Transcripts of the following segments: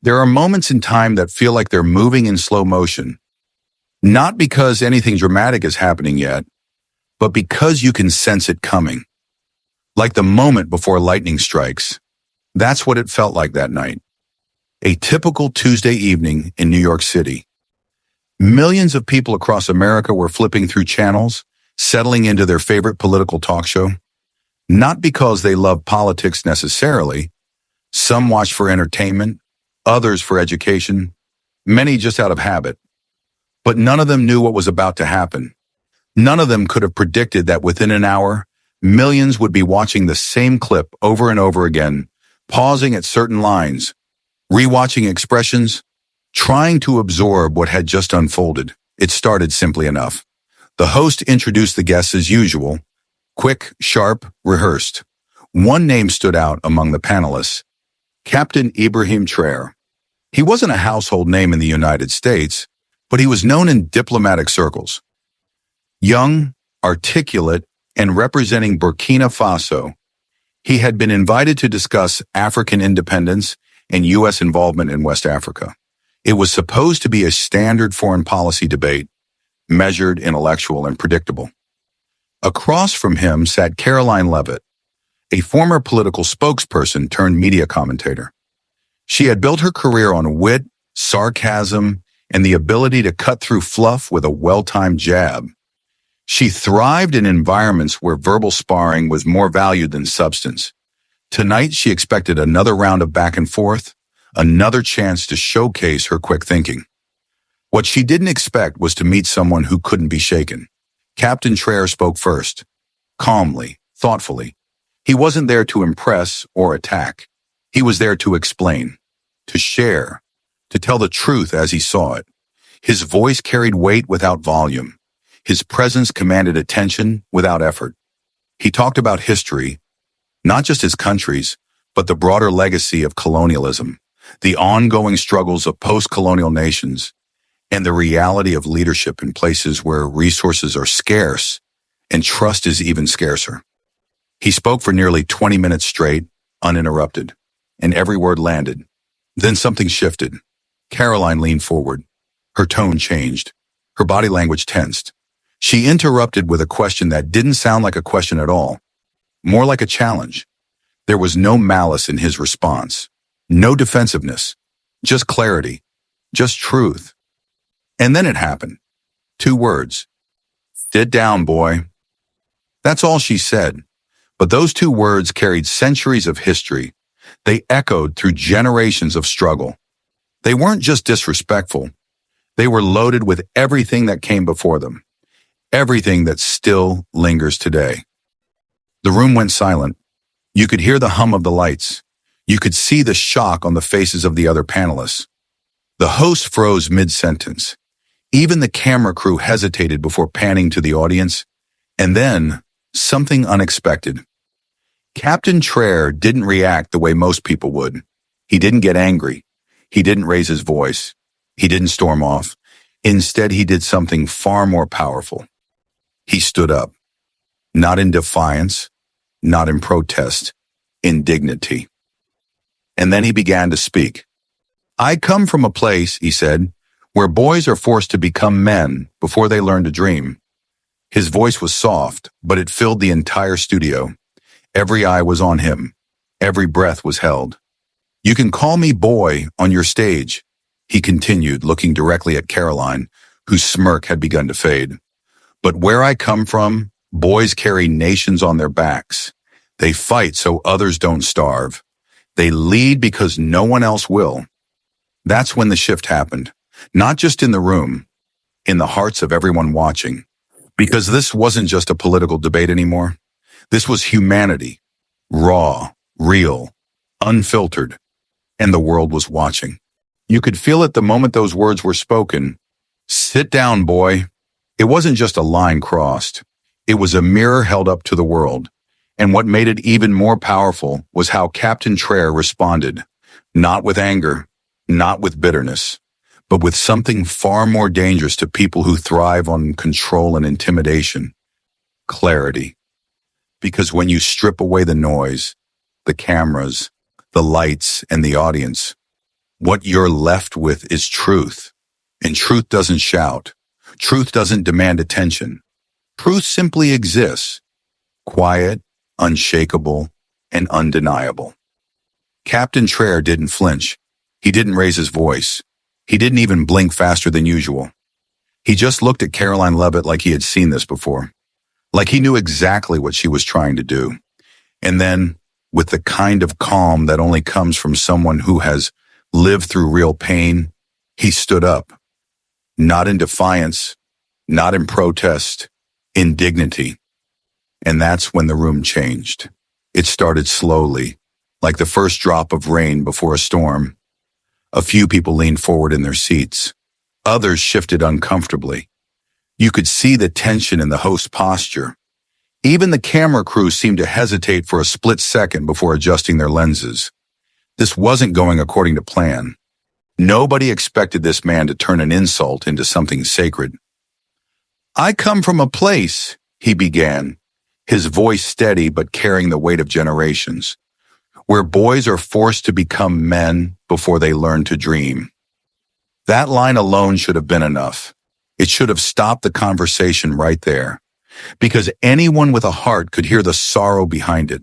There are moments in time that feel like they're moving in slow motion, not because anything dramatic is happening yet, but because you can sense it coming. Like the moment before lightning strikes. That's what it felt like that night. A typical Tuesday evening in New York City. Millions of people across America were flipping through channels, settling into their favorite political talk show. Not because they love politics necessarily. Some watched for entertainment, others for education, many just out of habit. But none of them knew what was about to happen. None of them could have predicted that within an hour, millions would be watching the same clip over and over again, pausing at certain lines, rewatching expressions, trying to absorb what had just unfolded. It started simply enough. The host introduced the guests as usual, quick, sharp, rehearsed. One name stood out among the panelists, Captain Ibrahim Trare. He wasn't a household name in the United States, but he was known in diplomatic circles. Young, articulate, and representing Burkina Faso, he had been invited to discuss African independence and U.S. involvement in West Africa. It was supposed to be a standard foreign policy debate, measured, intellectual, and predictable. Across from him sat Caroline Levitt, a former political spokesperson turned media commentator. She had built her career on wit, sarcasm, and the ability to cut through fluff with a well-timed jab. She thrived in environments where verbal sparring was more valued than substance. Tonight, she expected another round of back and forth, another chance to showcase her quick thinking. What she didn't expect was to meet someone who couldn't be shaken. Captain Trare spoke first, calmly, thoughtfully. He wasn't there to impress or attack. He was there to explain, to share, to tell the truth as he saw it. His voice carried weight without volume. His presence commanded attention without effort. He talked about history, not just his country's, but the broader legacy of colonialism, the ongoing struggles of post-colonial nations, and the reality of leadership in places where resources are scarce and trust is even scarcer. He spoke for nearly 20 minutes straight, uninterrupted, and every word landed. Then something shifted. Caroline leaned forward. Her tone changed. Her body language tensed. She interrupted with a question that didn't sound like a question at all, more like a challenge. There was no malice in his response, no defensiveness, just clarity, just truth. And then it happened. 2 words. Sit down, boy. That's all she said. But those 2 words carried centuries of history. They echoed through generations of struggle. They weren't just disrespectful. They were loaded with everything that came before them. Everything that still lingers today. The room went silent. You could hear the hum of the lights. You could see the shock on the faces of the other panelists. The host froze mid-sentence. Even the camera crew hesitated before panning to the audience. And then, something unexpected. Captain Trare didn't react the way most people would. He didn't get angry. He didn't raise his voice. He didn't storm off. Instead, he did something far more powerful. He stood up, not in defiance, not in protest, in dignity. And then he began to speak. I come from a place, he said, where boys are forced to become men before they learn to dream. His voice was soft, but it filled the entire studio. Every eye was on him. Every breath was held. You can call me boy on your stage, he continued, looking directly at Caroline, whose smirk had begun to fade. But where I come from, boys carry nations on their backs. They fight so others don't starve. They lead because no one else will. That's when the shift happened, not just in the room, in the hearts of everyone watching. Because this wasn't just a political debate anymore. This was humanity, raw, real, unfiltered, and the world was watching. You could feel it the moment those words were spoken. Sit down, boy. It wasn't just a line crossed. It was a mirror held up to the world. And what made it even more powerful was how Captain Trare responded, not with anger, not with bitterness, but with something far more dangerous to people who thrive on control and intimidation, clarity. Because when you strip away the noise, the cameras, the lights, and the audience, What you're left with is truth. And truth doesn't shout. Truth doesn't demand attention. Truth simply exists, quiet, unshakable, and undeniable. Captain Trare didn't flinch. He didn't raise his voice. He didn't even blink faster than usual. He just looked at Caroline Levitt like he had seen this before, like he knew exactly what she was trying to do. And then, with the kind of calm that only comes from someone who has lived through real pain, he stood up. Not in defiance, not in protest, in dignity. And that's when the room changed. It started slowly, like the first drop of rain before a storm. A few people leaned forward in their seats. Others shifted uncomfortably. You could see the tension in the host's posture. Even the camera crew seemed to hesitate for a split second before adjusting their lenses. This wasn't going according to plan. Nobody expected this man to turn an insult into something sacred. "I come from a place," he began, his voice steady but carrying the weight of generations, "where boys are forced to become men before they learn to dream." That line alone should have been enough. It should have stopped the conversation right there, because anyone with a heart could hear the sorrow behind it,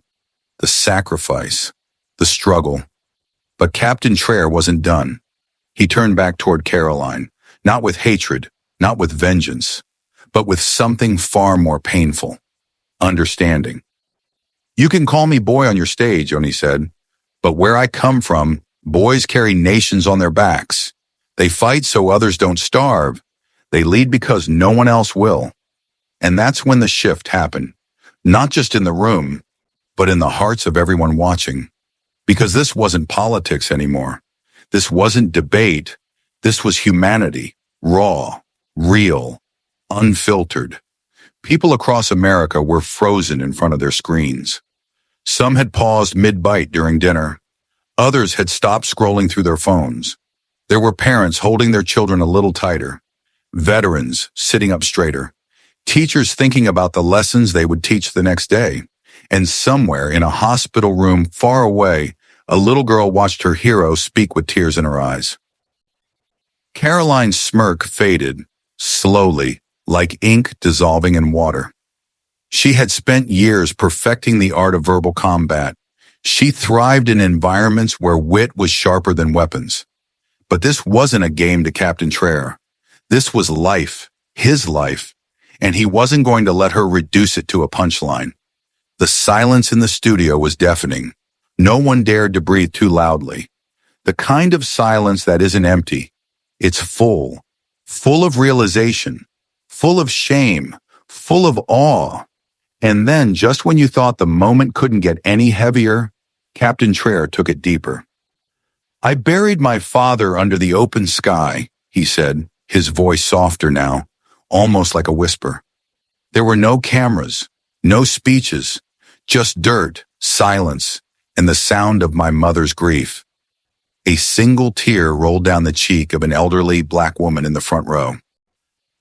the sacrifice, the struggle. But Captain Trare wasn't done. He turned back toward Caroline, not with hatred, not with vengeance, but with something far more painful: understanding. "You can call me boy on your stage," Oni said, "but where I come from, boys carry nations on their backs. They fight so others don't starve. They lead because no one else will." And that's when the shift happened, not just in the room, but in the hearts of everyone watching. Because this wasn't politics anymore. This wasn't debate. This was humanity, raw, real, unfiltered. People across America were frozen in front of their screens. Some had paused mid-bite during dinner. Others had stopped scrolling through their phones. There were parents holding their children a little tighter, veterans sitting up straighter, teachers thinking about the lessons they would teach the next day, and somewhere in a hospital room far away, a little girl watched her hero speak with tears in her eyes. Caroline's smirk faded, slowly, like ink dissolving in water. She had spent years perfecting the art of verbal combat. She thrived in environments where wit was sharper than weapons. But this wasn't a game to Captain Trare. This was life, his life, and he wasn't going to let her reduce it to a punchline. The silence in the studio was deafening. No one dared to breathe too loudly. The kind of silence that isn't empty. It's full, full of realization, full of shame, full of awe. And then, just when you thought the moment couldn't get any heavier, Captain Trare took it deeper. "I buried my father under the open sky," he said, his voice softer now, almost like a whisper. "There were no cameras, no speeches, just dirt, silence, and the sound of my mother's grief." A single tear rolled down the cheek of an elderly black woman in the front row.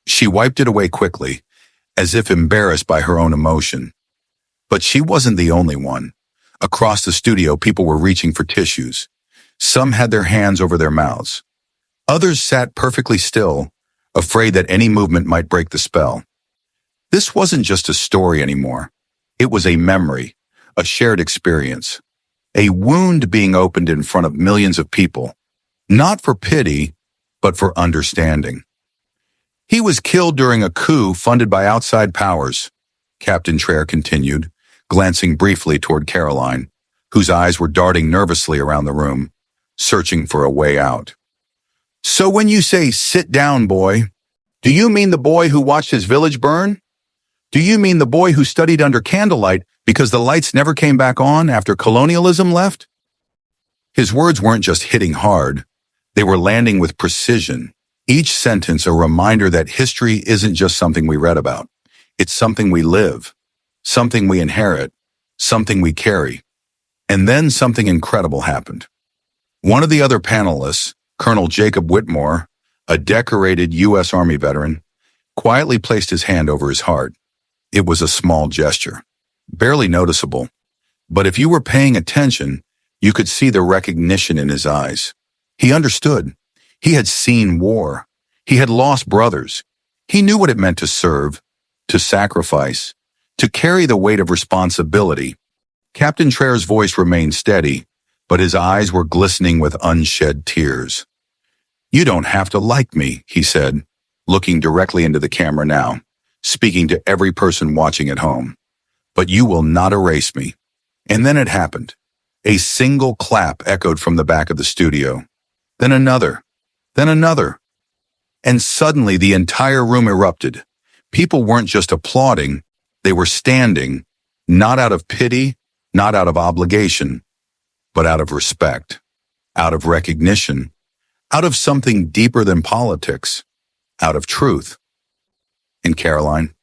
She wiped it away quickly, as if embarrassed by her own emotion. But she wasn't the only one. Across the studio, people were reaching for tissues. Some had their hands over their mouths. Others sat perfectly still, afraid that any movement might break the spell. This wasn't just a story anymore. It was a memory, a shared experience, a wound being opened in front of millions of people, not for pity, but for understanding. "He was killed during a coup funded by outside powers," Captain Trare continued, glancing briefly toward Caroline, whose eyes were darting nervously around the room, searching for a way out. "So when you say, 'sit down, boy,' do you mean the boy who watched his village burn? Do you mean the boy who studied under candlelight because the lights never came back on after colonialism left?" His words weren't just hitting hard. They were landing with precision, each sentence a reminder that history isn't just something we read about. It's something we live, something we inherit, something we carry. And then something incredible happened. One of the other panelists, Colonel Jacob Whitmore, a decorated U.S. Army veteran, quietly placed his hand over his heart. It was a small gesture, barely noticeable, but if you were paying attention, you could see the recognition in his eyes. He understood. He had seen war. He had lost brothers. He knew what it meant to serve, to sacrifice, to carry the weight of responsibility. Captain Trare's voice remained steady, but his eyes were glistening with unshed tears. "You don't have to like me," he said, looking directly into the camera now, speaking to every person watching at home. "But you will not erase me." And then it happened. A single clap echoed from the back of the studio. Then another. Then another. And suddenly the entire room erupted. People weren't just applauding, they were standing, not out of pity, not out of obligation, but out of respect, out of recognition, out of something deeper than politics, out of truth. And Caroline,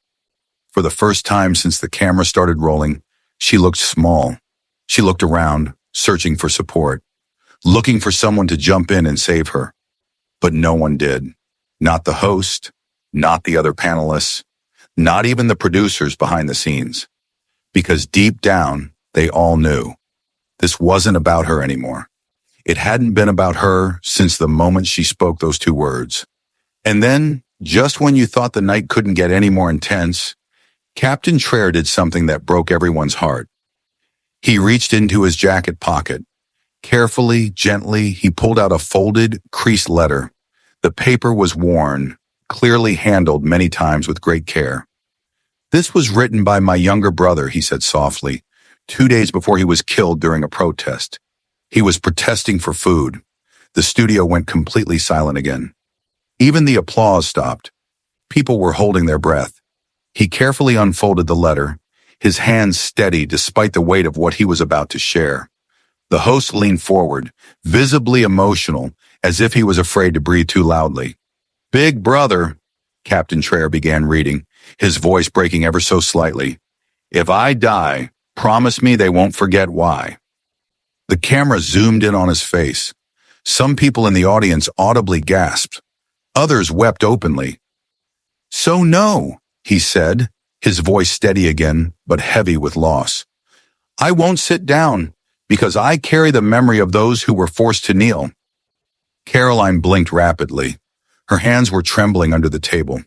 for the first time since the camera started rolling, she looked small. She looked around, searching for support, looking for someone to jump in and save her. But no one did. Not the host, not the other panelists, not even the producers behind the scenes. Because deep down, they all knew this wasn't about her anymore. It hadn't been about her since the moment she spoke those two words. And then, just when you thought the night couldn't get any more intense, Captain Trare did something that broke everyone's heart. He reached into his jacket pocket. Carefully, gently, he pulled out a folded, creased letter. The paper was worn, clearly handled many times with great care. "This was written by my younger brother," he said softly, 2 days before he was killed during a protest. He was protesting for food. The studio went completely silent again. Even the applause stopped. People were holding their breath. He carefully unfolded the letter, his hands steady despite the weight of what he was about to share. The host leaned forward, visibly emotional, as if he was afraid to breathe too loudly. "Big brother," Captain Trare began reading, his voice breaking ever so slightly. "If I die, promise me they won't forget why." The camera zoomed in on his face. Some people in the audience audibly gasped. Others wept openly. "So no," he said, his voice steady again, but heavy with loss. "I won't sit down, because I carry the memory of those who were forced to kneel." Caroline blinked rapidly. Her hands were trembling under the table.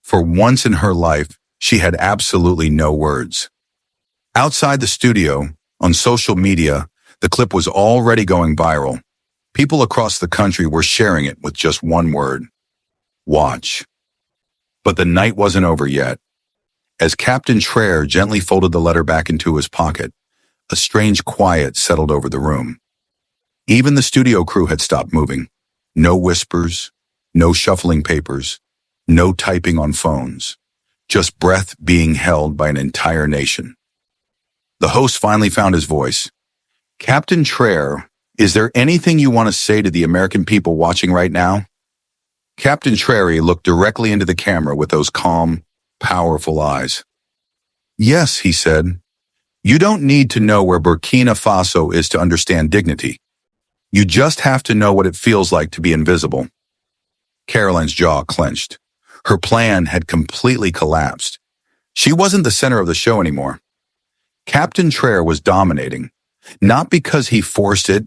For once in her life, she had absolutely no words. Outside the studio, on social media, the clip was already going viral. People across the country were sharing it with just one word: watch. But the night wasn't over yet. As Captain Trare gently folded the letter back into his pocket, a strange quiet settled over the room. Even the studio crew had stopped moving. No whispers, no shuffling papers, no typing on phones, just breath being held by an entire nation. The host finally found his voice. "Captain Trare, is there anything you want to say to the American people watching right now?" Captain Trare looked directly into the camera with those calm, powerful eyes. "Yes," he said. "You don't need to know where Burkina Faso is to understand dignity. You just have to know what it feels like to be invisible." Caroline's jaw clenched. Her plan had completely collapsed. She wasn't the center of the show anymore. Captain Trare was dominating, not because he forced it,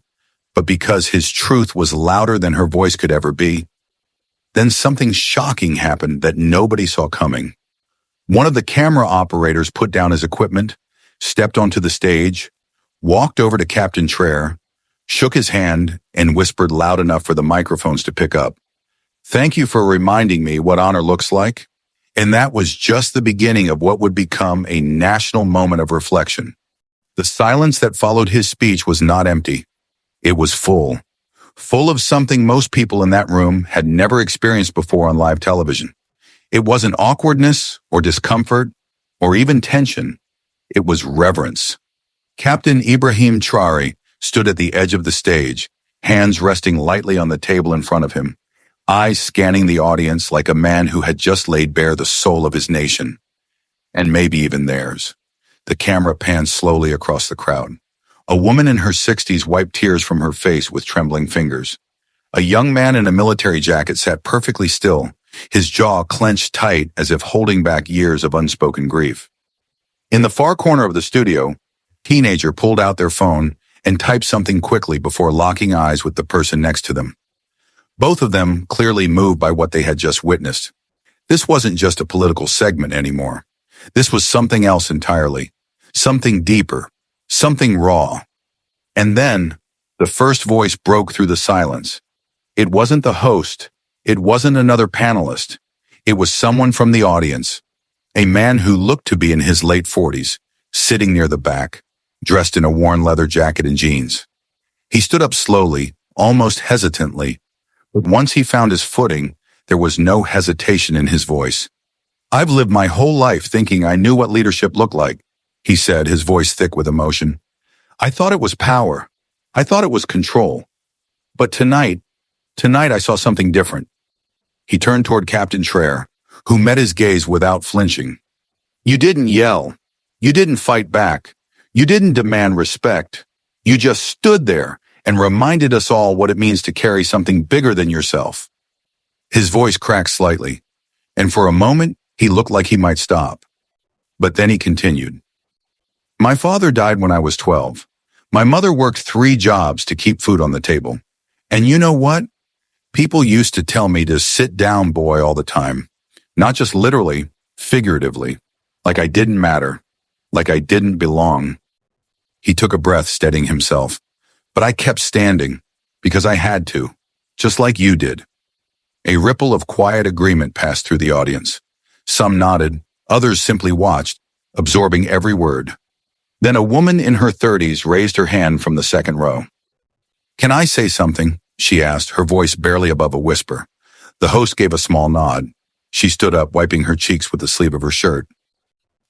but because his truth was louder than her voice could ever be. Then something shocking happened that nobody saw coming. One of the camera operators put down his equipment, stepped onto the stage, walked over to Captain Trare, shook his hand, and whispered loud enough for the microphones to pick up. "Thank you for reminding me what honor looks like." And that was just the beginning of what would become a national moment of reflection. The silence that followed his speech was not empty. It was full of something most people in that room had never experienced before on live television. It wasn't awkwardness or discomfort or even tension. It was reverence. Captain Ibrahim Trare stood at the edge of the stage, hands resting lightly on the table in front of him, eyes scanning the audience like a man who had just laid bare the soul of his nation, and maybe even theirs. The camera panned slowly across the crowd. A woman in her 60s wiped tears from her face with trembling fingers. A young man in a military jacket sat perfectly still, his jaw clenched tight as if holding back years of unspoken grief. In the far corner of the studio, a teenager pulled out their phone and typed something quickly before locking eyes with the person next to them. both of them clearly moved by what they had just witnessed. This wasn't just a political segment anymore. This was something else entirely, something deeper, something raw. And then, the first voice broke through the silence. It wasn't the host. It wasn't another panelist. It was someone from the audience, a man who looked to be in his late 40s, sitting near the back, dressed in a worn leather jacket and jeans. He stood up slowly, almost hesitantly, but once he found his footing, there was no hesitation in his voice. "I've lived my whole life thinking I knew what leadership looked like," he said, his voice thick with emotion. "I thought it was power. I thought it was control. But tonight I saw something different." He turned toward Captain Trare, who met his gaze without flinching. "You didn't yell. You didn't fight back. You didn't demand respect. You just stood there and reminded us all what it means to carry something bigger than yourself." His voice cracked slightly, and for a moment he looked like he might stop. But then he continued. "My father died when I was 12. My mother worked 3 jobs to keep food on the table. And you know what? People used to tell me to sit down, boy, all the time. Not just literally, figuratively. Like I didn't matter. Like I didn't belong." He took a breath, steadying himself. "But I kept standing, because I had to, just like you did." A ripple of quiet agreement passed through the audience. Some nodded, others simply watched, absorbing every word. Then a woman in her 30s raised her hand from the second row. "Can I say something?" she asked, her voice barely above a whisper. The host gave a small nod. She stood up, wiping her cheeks with the sleeve of her shirt.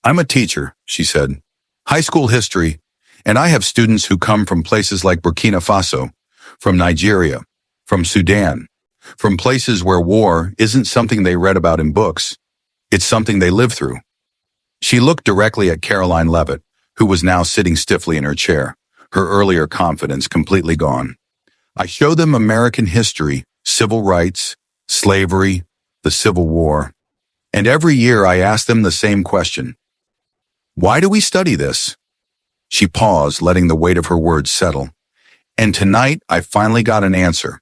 "I'm a teacher," she said. "High school history, and I have students who come from places like Burkina Faso, from Nigeria, from Sudan, from places where war isn't something they read about in books. It's something they live through." She looked directly at Caroline Levitt, who was now sitting stiffly in her chair, her earlier confidence completely gone. "I show them American history, civil rights, slavery, the Civil War. And every year I ask them the same question. Why do we study this?" She paused, letting the weight of her words settle. "And tonight I finally got an answer.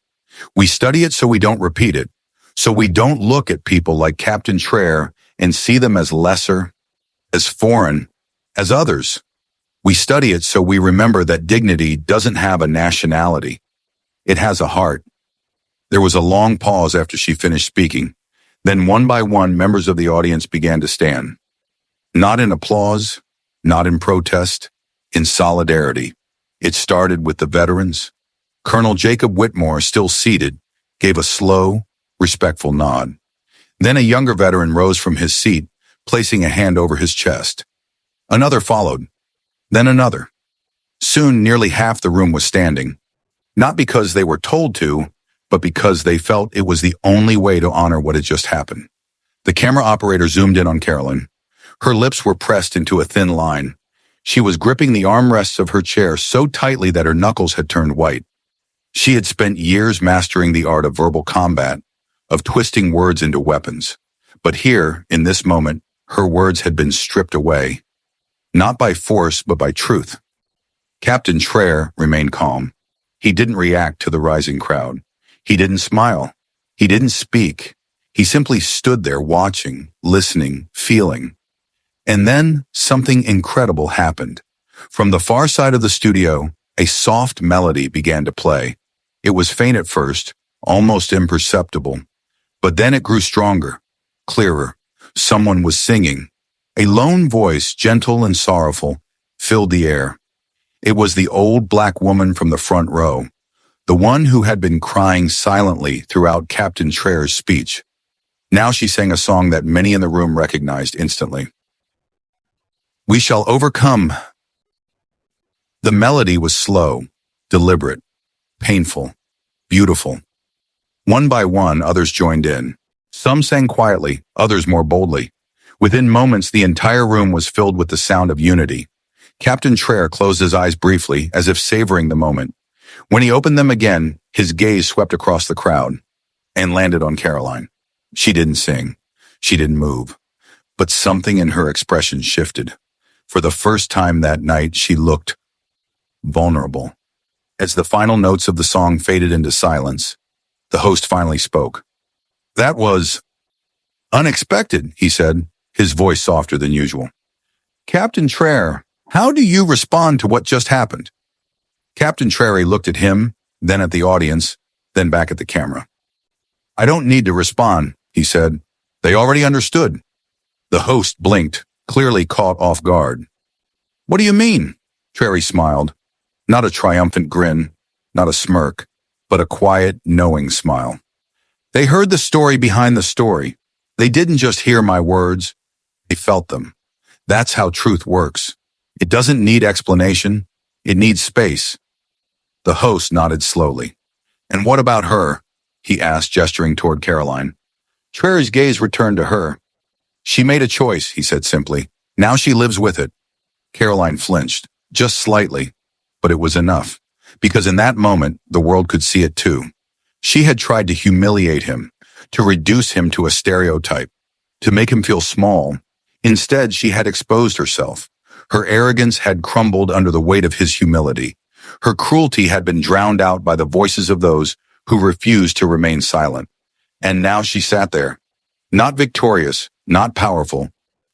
We study it so we don't repeat it, so we don't look at people like Captain Trare and see them as lesser, as foreign, as others. We study it so we remember that dignity doesn't have a nationality. It has a heart." There was a long pause after she finished speaking. Then one by one, members of the audience began to stand. Not in applause, not in protest, in solidarity. It started with the veterans. Colonel Jacob Whitmore, still seated, gave a slow, respectful nod. Then a younger veteran rose from his seat, placing a hand over his chest. Another followed. Then another. Soon nearly half the room was standing, not because they were told to, but because they felt it was the only way to honor what had just happened. The camera operator zoomed in on Carolyn. Her lips were pressed into a thin line. She was gripping the armrests of her chair so tightly that her knuckles had turned white. She had spent years mastering the art of verbal combat, of twisting words into weapons. But here, in this moment, her words had been stripped away. Not by force, but by truth. Captain Trare remained calm. He didn't react to the rising crowd. He didn't smile. He didn't speak. He simply stood there watching, listening, feeling. And then something incredible happened. From the far side of the studio, a soft melody began to play. It was faint at first, almost imperceptible. But then it grew stronger, clearer. Someone was singing. A lone voice, gentle and sorrowful, filled the air. It was the old black woman from the front row, the one who had been crying silently throughout Captain Trare's speech. Now she sang a song that many in the room recognized instantly. "We shall overcome." The melody was slow, deliberate, painful, beautiful. One by one, others joined in. Some sang quietly, others more boldly. Within moments, the entire room was filled with the sound of unity. Captain Trare closed his eyes briefly, as if savoring the moment. When he opened them again, his gaze swept across the crowd and landed on Caroline. She didn't sing. She didn't move. But something in her expression shifted. For the first time that night, she looked vulnerable. As the final notes of the song faded into silence, The host finally spoke. That was unexpected, he said, his voice softer than usual. Captain Trare, how do you respond to what just happened? Captain Trare looked at him, then at the audience, then back at the camera. I don't need to respond, he said. They already understood. The host blinked, clearly caught off guard. What do you mean? Trare smiled. Not a triumphant grin, not a smirk, but a quiet, knowing smile. They heard the story behind the story. They didn't just hear my words, they felt them. That's how truth works. It doesn't need explanation, it needs space. The host nodded slowly. And what about her? He asked, gesturing toward Caroline. Trare's gaze returned to her. She made a choice, he said simply. Now she lives with it. Caroline flinched, just slightly, but it was enough, because in that moment, the world could see it too. She had tried to humiliate him, to reduce him to a stereotype, to make him feel small. Instead, she had exposed herself. Her arrogance had crumbled under the weight of his humility. Her cruelty had been drowned out by the voices of those who refused to remain silent. And now she sat there, not victorious, not powerful,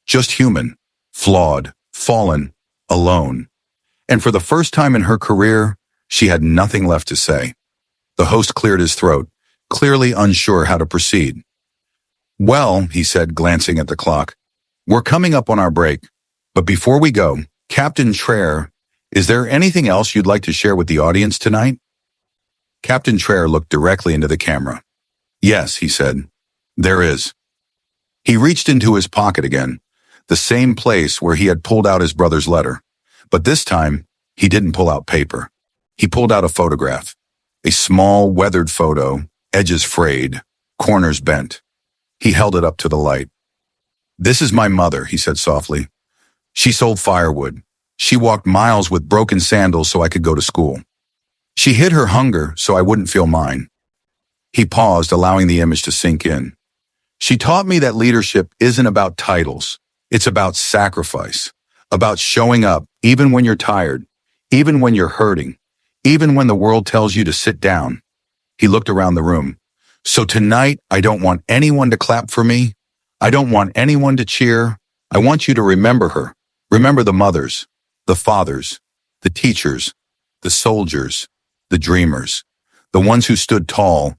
just human, flawed, fallen, alone. And for the first time in her career, she had nothing left to say. The host cleared his throat, clearly unsure how to proceed. Well, he said, glancing at the clock, we're coming up on our break. But before we go, Captain Trare, is there anything else you'd like to share with the audience tonight? Captain Trare looked directly into the camera. Yes, he said, there is. He reached into his pocket again, the same place where he had pulled out his brother's letter. But this time, he didn't pull out paper. He pulled out a photograph, a small, weathered photo, edges frayed, corners bent. He held it up to the light. This is my mother, he said softly. She sold firewood. She walked miles with broken sandals so I could go to school. She hid her hunger so I wouldn't feel mine. He paused, allowing the image to sink in. She taught me that leadership isn't about titles. It's about sacrifice, about showing up even when you're tired, even when you're hurting, even when the world tells you to sit down. He looked around the room. So tonight, I don't want anyone to clap for me. I don't want anyone to cheer. I want you to remember her. Remember the mothers, the fathers, the teachers, the soldiers, the dreamers, the ones who stood tall,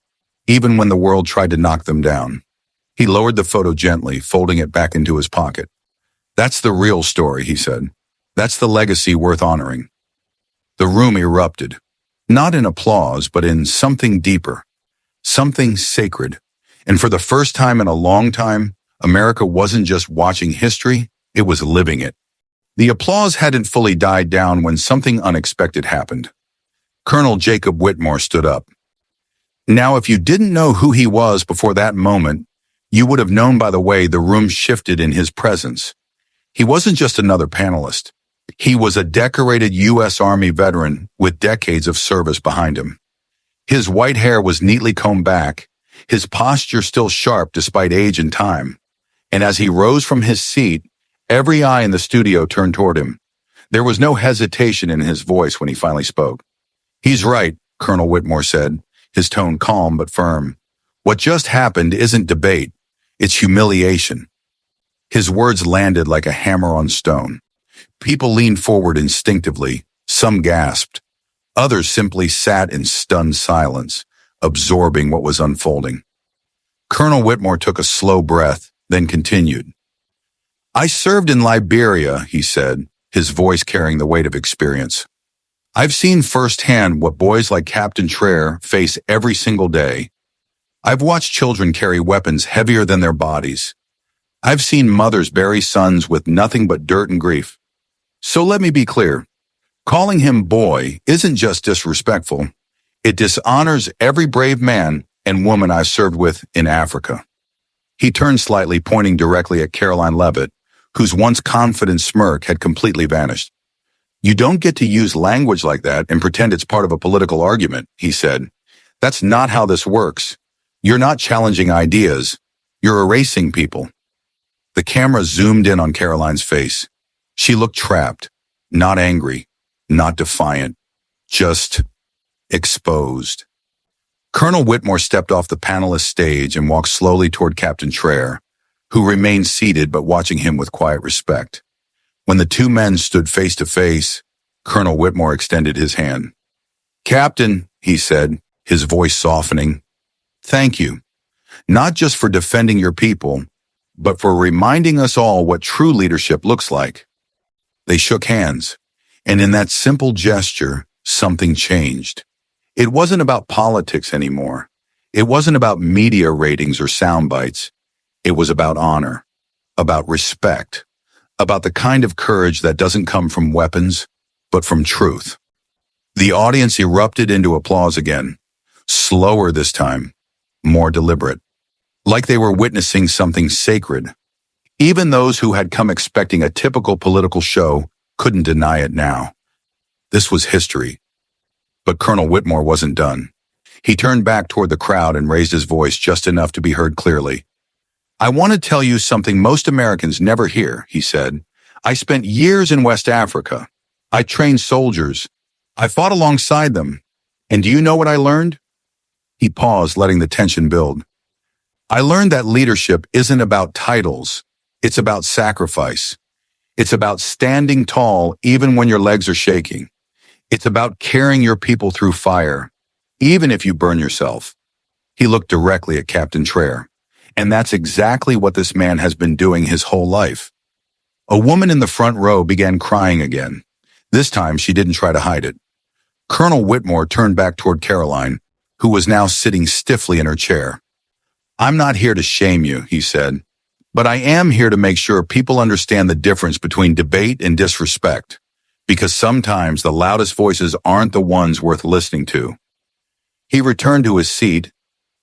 even when the world tried to knock them down. He lowered the photo gently, folding it back into his pocket. That's the real story, he said. That's the legacy worth honoring. The room erupted, not in applause, but in something deeper, something sacred. And for the first time in a long time, America wasn't just watching history, it was living it. The applause hadn't fully died down when something unexpected happened. Colonel Jacob Whitmore stood up. Now, if you didn't know who he was before that moment, you would have known by the way the room shifted in his presence. He wasn't just another panelist. He was a decorated U.S. Army veteran with decades of service behind him. His white hair was neatly combed back, his posture still sharp despite age and time. And as he rose from his seat, every eye in the studio turned toward him. There was no hesitation in his voice when he finally spoke. He's right, Colonel Whitmore said, his tone calm but firm. What just happened isn't debate, it's humiliation. His words landed like a hammer on stone. People leaned forward instinctively, some gasped. Others simply sat in stunned silence, absorbing what was unfolding. Colonel Whitmore took a slow breath, then continued. I served in Liberia, he said, his voice carrying the weight of experience. I've seen firsthand what boys like Captain Trare face every single day. I've watched children carry weapons heavier than their bodies. I've seen mothers bury sons with nothing but dirt and grief. So let me be clear. Calling him boy isn't just disrespectful. It dishonors every brave man and woman I've served with in Africa. He turned slightly, pointing directly at Caroline Levitt, whose once confident smirk had completely vanished. You don't get to use language like that and pretend it's part of a political argument, he said. That's not how this works. You're not challenging ideas. You're erasing people. The camera zoomed in on Caroline's face. She looked trapped, not angry, not defiant, just exposed. Colonel Whitmore stepped off the panelist stage and walked slowly toward Captain Trare, who remained seated but watching him with quiet respect. When the two men stood face to face, Colonel Whitmore extended his hand. "Captain," he said, his voice softening, "thank you, not just for defending your people, but for reminding us all what true leadership looks like." They shook hands, and in that simple gesture, something changed. It wasn't about politics anymore. It wasn't about media ratings or sound bites. It was about honor, about respect, about the kind of courage that doesn't come from weapons, but from truth. The audience erupted into applause again, slower this time, more deliberate, like they were witnessing something sacred. Even those who had come expecting a typical political show couldn't deny it now. This was history. But Colonel Whitmore wasn't done. He turned back toward the crowd and raised his voice just enough to be heard clearly. "I want to tell you something most Americans never hear," he said. "I spent years in West Africa. I trained soldiers. I fought alongside them. And do you know what I learned?" He paused, letting the tension build. "I learned that leadership isn't about titles. It's about sacrifice. It's about standing tall even when your legs are shaking. It's about carrying your people through fire, even if you burn yourself." He looked directly at Captain Trare, and that's exactly what this man has been doing his whole life. A woman in the front row began crying again. This time she didn't try to hide it. Colonel Whitmore turned back toward Caroline, who was now sitting stiffly in her chair. "I'm not here to shame you," he said, "but I am here to make sure people understand the difference between debate and disrespect, because sometimes the loudest voices aren't the ones worth listening to." He returned to his seat,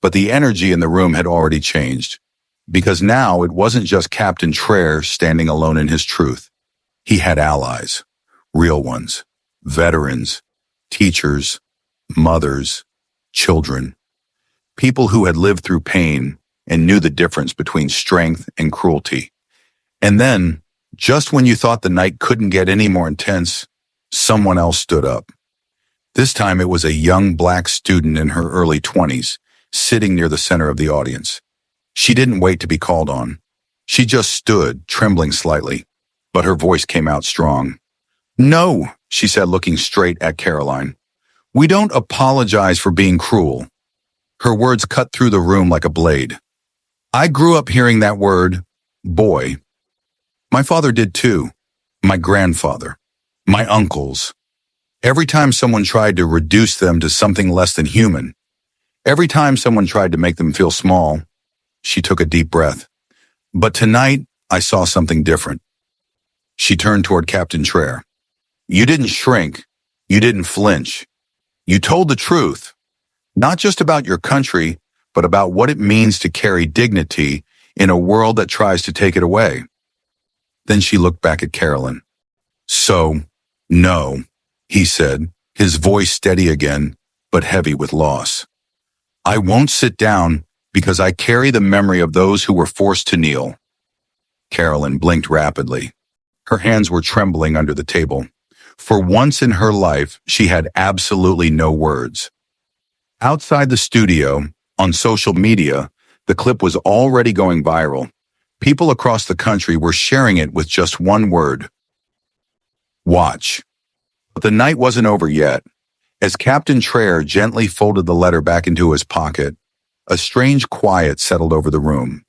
but the energy in the room had already changed, because now it wasn't just Captain Trare standing alone in his truth. He had allies, real ones, veterans, teachers, mothers, children, people who had lived through pain and knew the difference between strength and cruelty. And then, just when you thought the night couldn't get any more intense, someone else stood up. This time it was a young black student in her early 20s, sitting near the center of the audience. She didn't wait to be called on. She just stood, trembling slightly, but her voice came out strong. "No," she said, looking straight at Caroline. "We don't apologize for being cruel." Her words cut through the room like a blade. "I grew up hearing that word, boy. My father did too. My grandfather. My uncles. Every time someone tried to reduce them to something less than human, every time someone tried to make them feel small," she took a deep breath. "But tonight, I saw something different." She turned toward Captain Trare. "You didn't shrink. You didn't flinch. You told the truth, not just about your country, but about what it means to carry dignity in a world that tries to take it away." Then she looked back at Carolyn. "So, no," he said, his voice steady again, but heavy with loss. "I won't sit down because I carry the memory of those who were forced to kneel." Carolyn blinked rapidly. Her hands were trembling under the table. For once in her life, she had absolutely no words. Outside the studio, on social media, the clip was already going viral. People across the country were sharing it with just one word: watch. But the night wasn't over yet. As Captain Trare gently folded the letter back into his pocket, a strange quiet settled over the room.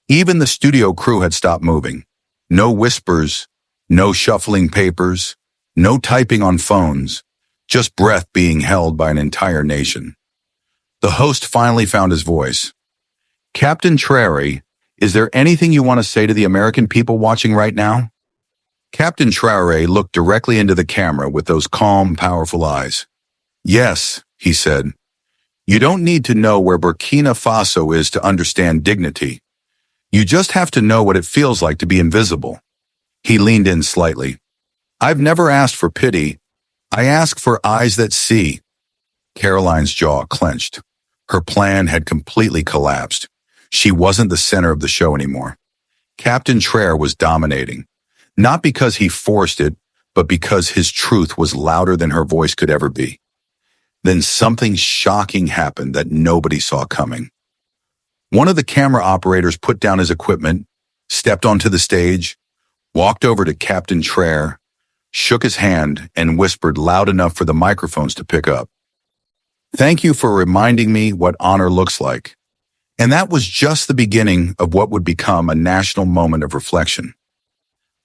Even the studio crew had stopped moving. No whispers, no shuffling papers, no typing on phones, just breath being held by an entire nation. The host finally found his voice. "Captain Trare, is there anything you want to say to the American people watching right now?" Captain Trare looked directly into the camera with those calm, powerful eyes. "Yes," he said. "You don't need to know where Burkina Faso is to understand dignity. You just have to know what it feels like to be invisible." He leaned in slightly. "I've never asked for pity. I ask for eyes that see." Caroline's jaw clenched. Her plan had completely collapsed. She wasn't the center of the show anymore. Captain Trare was dominating, not because he forced it, but because his truth was louder than her voice could ever be. Then something shocking happened that nobody saw coming. One of the camera operators put down his equipment, stepped onto the stage, walked over to Captain Trare, shook his hand, and whispered loud enough for the microphones to pick up. "Thank you for reminding me what honor looks like." And that was just the beginning of what would become a national moment of reflection.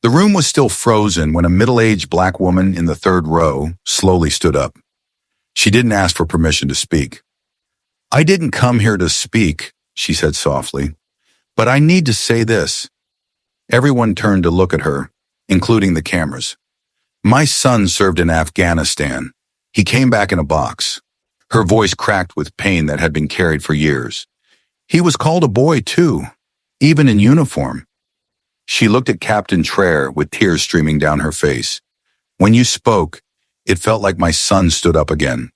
The room was still frozen when a middle-aged black woman in the third row slowly stood up. She didn't ask for permission to speak. "I didn't come here to speak," she said softly, "but I need to say this." Everyone turned to look at her, including the cameras. "My son served in Afghanistan. He came back in a box." Her voice cracked with pain that had been carried for years. "He was called a boy, too, even in uniform." She looked at Captain Trare with tears streaming down her face. "When you spoke, it felt like my son stood up again."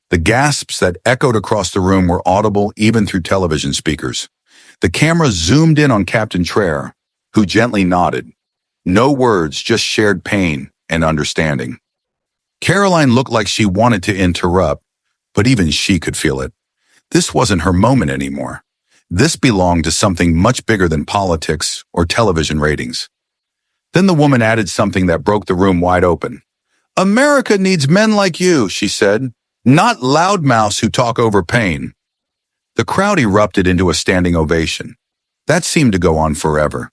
The gasps that echoed across the room were audible even through television speakers. The camera zoomed in on Captain Trare, who gently nodded. No words, just shared pain and understanding. Caroline looked like she wanted to interrupt, but even she could feel it. This wasn't her moment anymore. This belonged to something much bigger than politics or television ratings. Then the woman added something that broke the room wide open. "America needs men like you," she said, "not loudmouths who talk over pain." The crowd erupted into a standing ovation. That seemed to go on forever.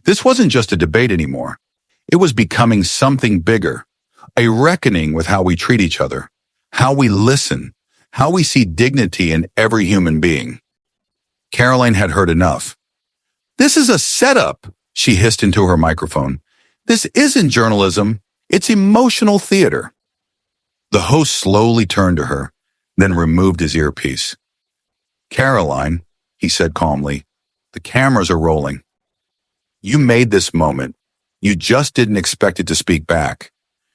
This wasn't just a debate anymore. It was becoming something bigger, a reckoning with how we treat each other, how we listen, how we see dignity in every human being. Caroline had heard enough. "This is a setup," she hissed into her microphone. "This isn't journalism, it's emotional theater." The host slowly turned to her, then removed his earpiece. "Caroline," he said calmly, "the cameras are rolling. You made this moment. You just didn't expect it to speak back."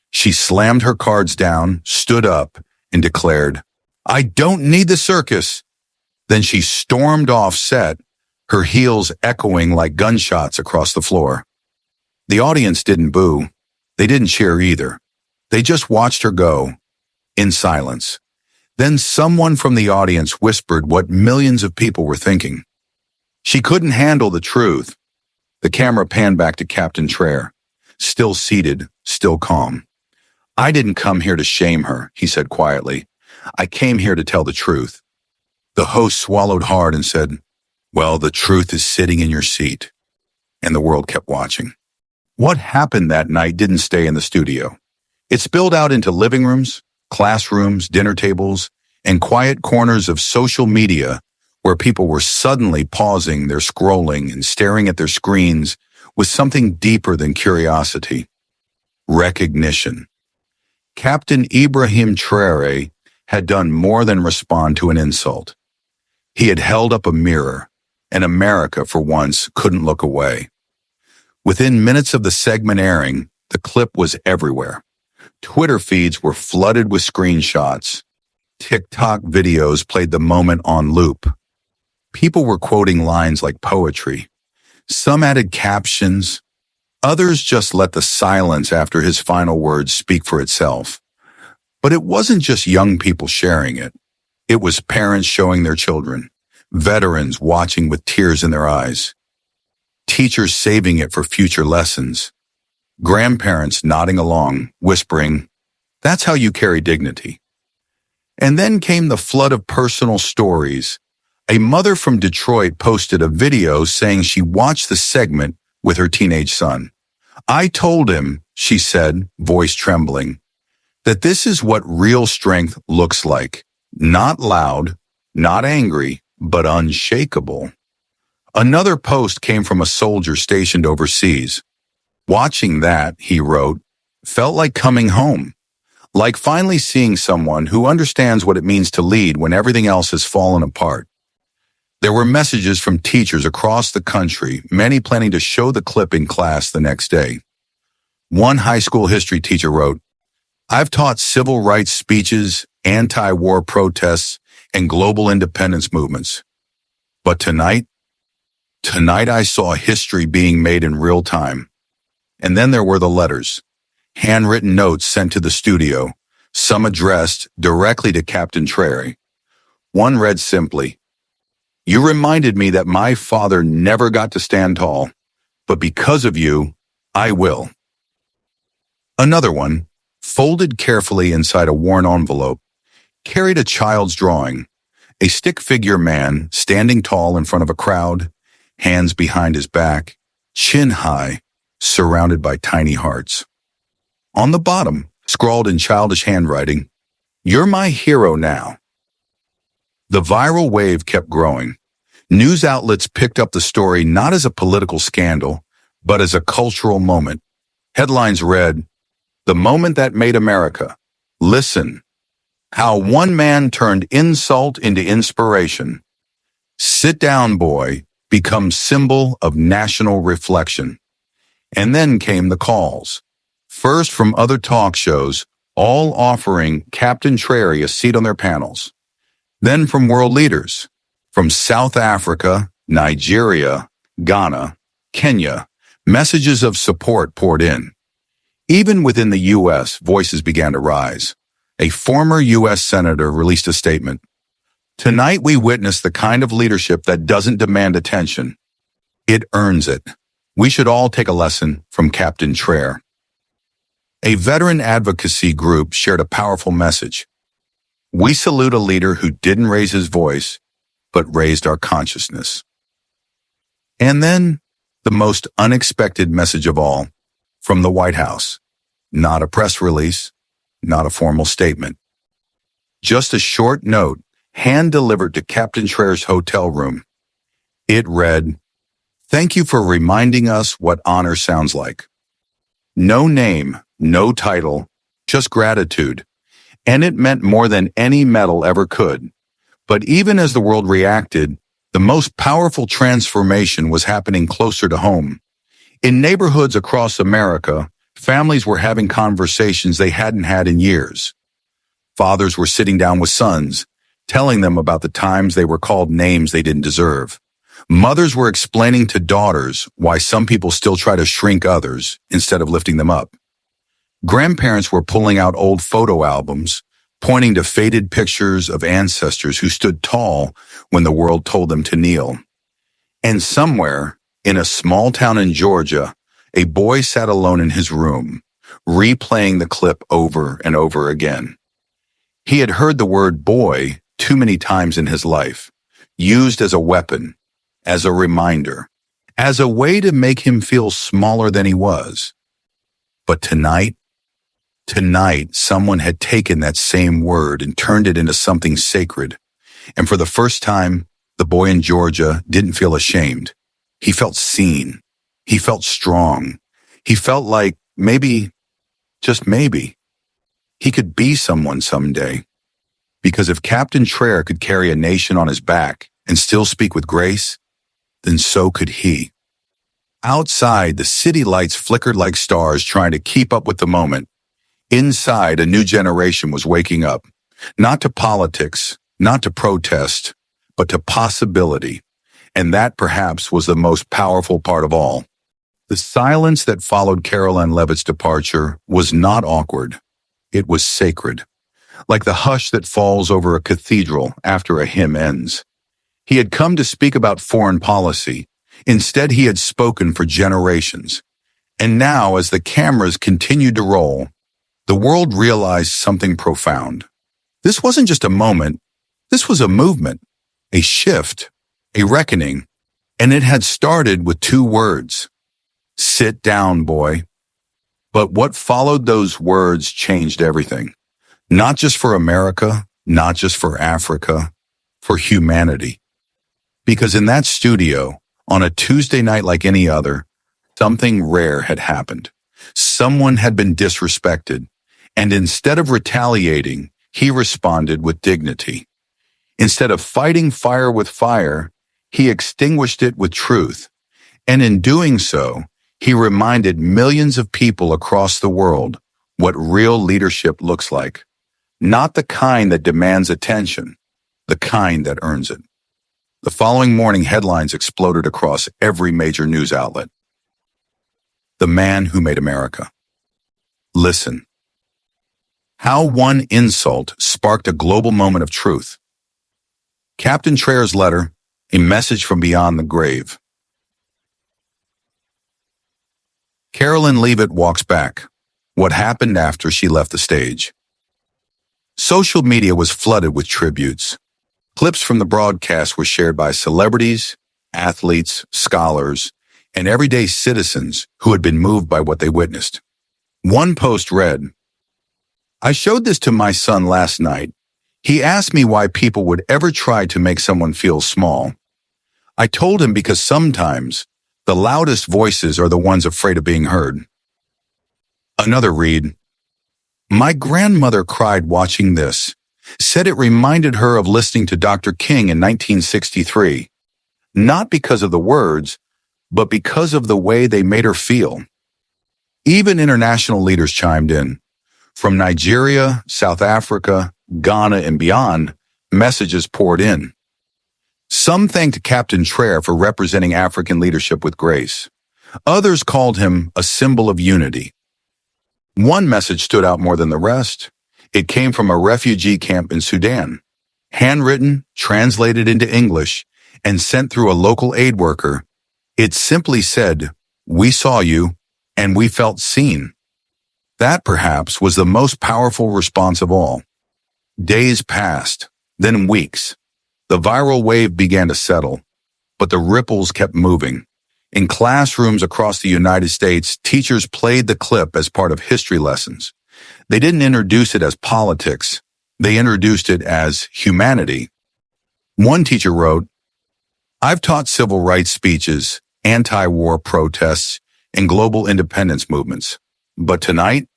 She slammed her cards down, stood up, and declared, "I don't need the circus." Then she stormed off set, her heels echoing like gunshots across the floor. The audience didn't boo. They didn't cheer either. They just watched her go, in silence. Then someone from the audience whispered what millions of people were thinking. She couldn't handle the truth. The camera panned back to Captain Trare, still seated, still calm. "I didn't come here to shame her," he said quietly. "I came here to tell the truth." The host swallowed hard and said, "Well, the truth is sitting in your seat." And the world kept watching. What happened that night didn't stay in the studio. It spilled out into living rooms, classrooms, dinner tables, and quiet corners of social media where people were suddenly pausing their scrolling and staring at their screens with something deeper than curiosity. Recognition. Captain Ibrahim Trare had done more than respond to an insult. He had held up a mirror, and America, for once, couldn't look away. Within minutes of the segment airing, the clip was everywhere. Twitter feeds were flooded with screenshots. TikTok videos played the moment on loop. People were quoting lines like poetry. Some added captions. Others just let the silence after his final words speak for itself. But it wasn't just young people sharing it. It was parents showing their children, veterans watching with tears in their eyes, teachers saving it for future lessons, grandparents nodding along, whispering, "That's how you carry dignity." And then came the flood of personal stories. A mother from Detroit posted a video saying she watched the segment with her teenage son. "I told him," she said, voice trembling, "that this is what real strength looks like. Not loud, not angry, but unshakable." Another post came from a soldier stationed overseas. "Watching that," he wrote, "felt like coming home, like finally seeing someone who understands what it means to lead when everything else has fallen apart." There were messages from teachers across the country, many planning to show the clip in class the next day. One high school history teacher wrote, "I've taught civil rights speeches, anti-war protests, and global independence movements. But tonight I saw history being made in real time." And then there were the letters, handwritten notes sent to the studio, some addressed directly to Captain Trare. One read simply, "You reminded me that my father never got to stand tall, but because of you, I will." Another one, folded carefully inside a worn envelope, carried a child's drawing, a stick figure man standing tall in front of a crowd, hands behind his back, chin high, surrounded by tiny hearts. On the bottom, scrawled in childish handwriting, "You're my hero now." The viral wave kept growing. News outlets picked up the story not as a political scandal, but as a cultural moment. Headlines read, "The moment that made America. Listen. How one man turned insult into inspiration. Sit down, boy, becomes symbol of national reflection." And then came the calls. First from other talk shows, all offering Captain Trare a seat on their panels. Then from world leaders, from South Africa, Nigeria, Ghana, Kenya, messages of support poured in. Even within the U.S., voices began to rise. A former U.S. senator released a statement. "Tonight we witness the kind of leadership that doesn't demand attention. It earns it. We should all take a lesson from Captain Trare." A veteran advocacy group shared a powerful message. "We salute a leader who didn't raise his voice, but raised our consciousness." And then, the most unexpected message of all, from the White House. Not a press release, not a formal statement. Just a short note, hand-delivered to Captain Trare's hotel room. It read, "Thank you for reminding us what honor sounds like." No name, no title, just gratitude. And it meant more than any medal ever could. But even as the world reacted, the most powerful transformation was happening closer to home. In neighborhoods across America, families were having conversations they hadn't had in years. Fathers were sitting down with sons, telling them about the times they were called names they didn't deserve. Mothers were explaining to daughters why some people still try to shrink others instead of lifting them up. Grandparents were pulling out old photo albums, pointing to faded pictures of ancestors who stood tall when the world told them to kneel. And somewhere, in a small town in Georgia, a boy sat alone in his room, replaying the clip over and over again. He had heard the word boy too many times in his life, used as a weapon, as a reminder, as a way to make him feel smaller than he was. But tonight, someone had taken that same word and turned it into something sacred. And for the first time, the boy in Georgia didn't feel ashamed. He felt seen. He felt strong. He felt like maybe, just maybe, he could be someone someday. Because if Captain Trare could carry a nation on his back and still speak with grace, then so could he. Outside, the city lights flickered like stars trying to keep up with the moment. Inside, a new generation was waking up, not to politics, not to protest, but to possibility. And that perhaps was the most powerful part of all. The silence that followed Caroline Leavitt's departure was not awkward. It was sacred, like the hush that falls over a cathedral after a hymn ends. He had come to speak about foreign policy. Instead, he had spoken for generations. And now, as the cameras continued to roll, the world realized something profound. This wasn't just a moment. This was a movement, a shift, a reckoning. And it had started with 2 words. Sit down, boy. But what followed those words changed everything. Not just for America, not just for Africa, for humanity. Because in that studio, on a Tuesday night like any other, something rare had happened. Someone had been disrespected, and instead of retaliating, he responded with dignity. Instead of fighting fire with fire, he extinguished it with truth. And in doing so, he reminded millions of people across the world what real leadership looks like. Not the kind that demands attention, the kind that earns it. The following morning, headlines exploded across every major news outlet. The man who made America. Listen. How one insult sparked a global moment of truth. Captain Trare's letter, a message from beyond the grave. Carolyn Leavitt walks back. What happened after she left the stage? Social media was flooded with tributes. Clips from the broadcast were shared by celebrities, athletes, scholars, and everyday citizens who had been moved by what they witnessed. One post read, "I showed this to my son last night. He asked me why people would ever try to make someone feel small. I told him because sometimes the loudest voices are the ones afraid of being heard." Another read, "My grandmother cried watching this, said it reminded her of listening to Dr. King in 1963, not because of the words, but because of the way they made her feel." Even international leaders chimed in. From Nigeria, South Africa, Ghana, and beyond, messages poured in. Some thanked Captain Trare for representing African leadership with grace. Others called him a symbol of unity. One message stood out more than the rest. It came from a refugee camp in Sudan. Handwritten, translated into English, and sent through a local aid worker, it simply said, "We saw you, and we felt seen." That, perhaps, was the most powerful response of all. Days passed, then weeks. The viral wave began to settle, but the ripples kept moving. In classrooms across the United States, teachers played the clip as part of history lessons. They didn't introduce it as politics. They introduced it as humanity. One teacher wrote, "I've taught civil rights speeches, anti-war protests, and global independence movements. But tonight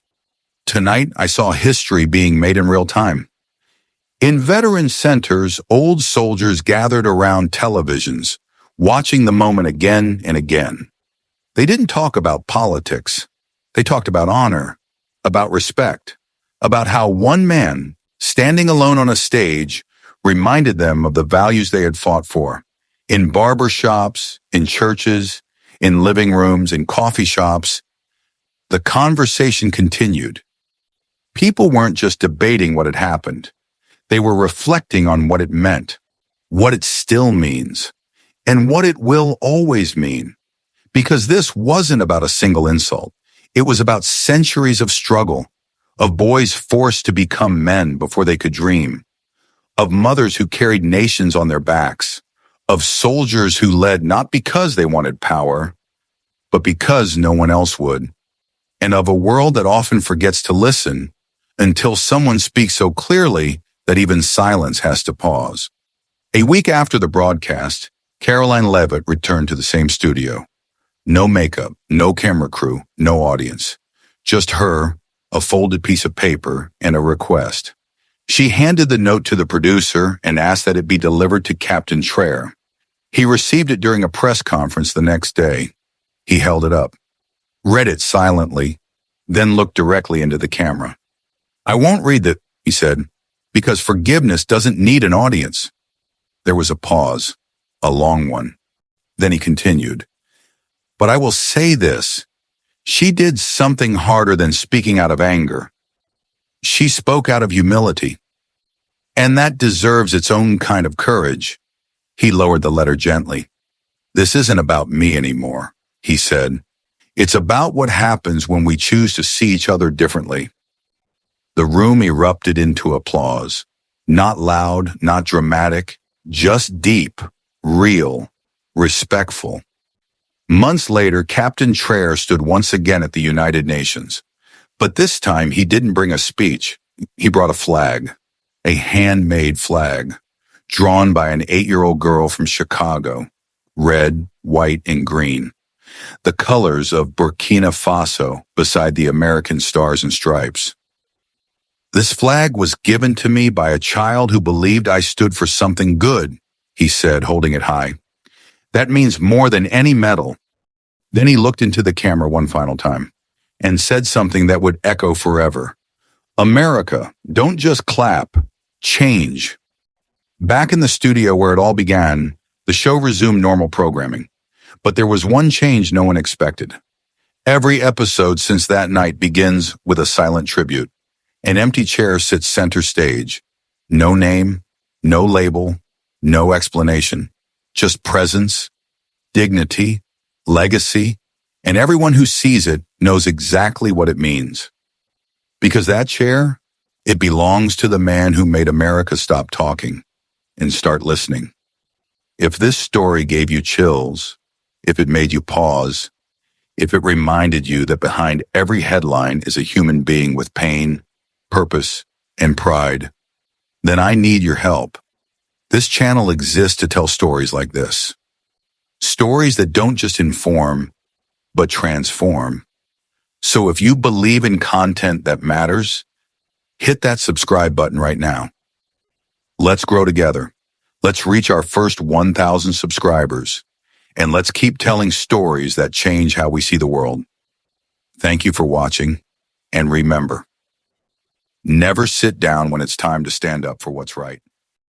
I saw history being made in real time." In veteran centers, old soldiers gathered around televisions, watching the moment again and again. They didn't talk about politics. They talked about honor, about respect, about how one man, standing alone on a stage, reminded them of the values they had fought for. In barber shops, in churches, in living rooms, in coffee shops, the conversation continued. People weren't just debating what had happened. They were reflecting on what it meant, what it still means, and what it will always mean. Because this wasn't about a single insult. It was about centuries of struggle, of boys forced to become men before they could dream, of mothers who carried nations on their backs, of soldiers who led not because they wanted power, but because no one else would, and of a world that often forgets to listen until someone speaks so clearly that even silence has to pause. A week after the broadcast, Caroline Leavitt returned to the same studio. No makeup, no camera crew, no audience. Just her, a folded piece of paper, and a request. She handed the note to the producer and asked that it be delivered to Captain Trare. He received it during a press conference the next day. He held it up, read it silently, then looked directly into the camera. "I won't read it," he said, "because forgiveness doesn't need an audience." There was a pause, a long one. Then he continued, "But I will say this. She did something harder than speaking out of anger. She spoke out of humility. And that deserves its own kind of courage." He lowered the letter gently. "This isn't about me anymore," he said. "It's about what happens when we choose to see each other differently." The room erupted into applause. Not loud, not dramatic, just deep, real, respectful. Months later, Captain Trare stood once again at the United Nations. But this time, he didn't bring a speech. He brought a flag, a handmade flag, drawn by an 8-year-old girl from Chicago, red, white, and green. The colors of Burkina Faso beside the American stars and stripes. "This flag was given to me by a child who believed I stood for something good," he said, holding it high. "That means more than any medal." Then he looked into the camera one final time and said something that would echo forever. "America, don't just clap, change." Back in the studio where it all began, the show resumed normal programming. But there was one change no one expected. Every episode since that night begins with a silent tribute. An empty chair sits center stage. No name, no label, no explanation. Just presence, dignity, legacy, and everyone who sees it knows exactly what it means. Because that chair, it belongs to the man who made America stop talking and start listening. If this story gave you chills, if it made you pause, if it reminded you that behind every headline is a human being with pain, purpose, and pride, then I need your help. This channel exists to tell stories like this. Stories that don't just inform, but transform. So if you believe in content that matters, hit that subscribe button right now. Let's grow together. Let's reach our first 1,000 subscribers. And let's keep telling stories that change how we see the world. Thank you for watching. And remember, never sit down when it's time to stand up for what's right.